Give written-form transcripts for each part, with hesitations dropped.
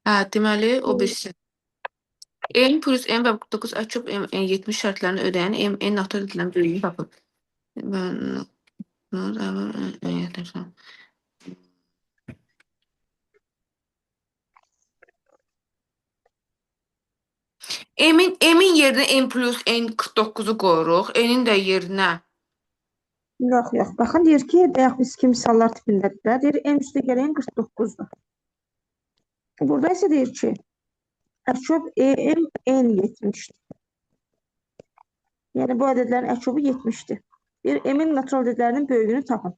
Hə, deməli o E, birisi. N plus n və 49 açıb n 70 şərtlərini ödəyən n nöqtə edilən böyüyü tapın. Ben M'in yerinə n plus n 49-u qoyuruq. N'in də yerinə. Yox, yox. Baxın, deyir ki, bayaq biz kimi misallar tipindədir. Deyir, n üstə gələn 49-dur. Burada isə deyir ki, əçob EM n 70-dir. Yəni, bu ədədlərin əçobu 70-dir. Deyir, M-in natural ədədlərinin böyüyünü tapın.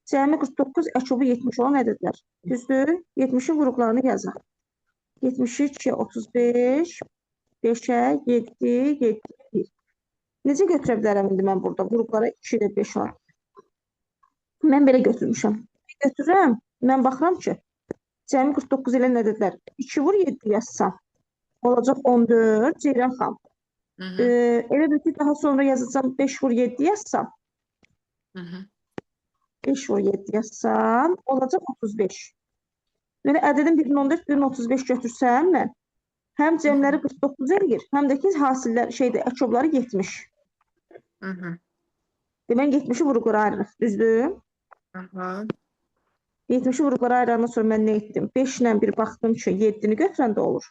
Cəmi 49, əçobu 70 olan ədədlər. Düzdür? 70-in qruqlarını yazaq. 72, 35, 5-ə, 7, 7, 1. Necə götürə bilərəm indi mən burada? Qruplara 2 ilə 5 var. Mən belə götürmüşəm. Götürürəm, mən baxıram ki, cəmi 49 ilə ədədlər 2 vur 7 yazsam, olacaq 14, Ceyran xan. Hı -hı. Elə bir ki, daha sonra yazacağım 5 vur 7 yazsam, Hı -hı. 5 vur 7 yazsam, olacaq 35. Yəni, ədədin birini 14, birini 35 götürsəm mən, həm cəmləri 49 eləyir, həm də ki, hasillər, əçobları 70. Hı -hı. Demək, 70-i vuruqlara ayırırıq, düzdür? Aha. 70-i vuruqlara ayırandan sonra mən nə etdim? 5 ilə bir baxdım ki, 7-ni götürəndə olur.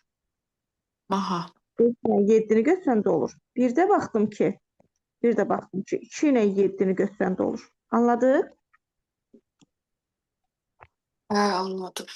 Aha. 5 ilə 7-ni götürəndə olur. Bir də baxdım ki, 2 ilə 7-ni götürəndə olur. Anladıq? Hə, anladım.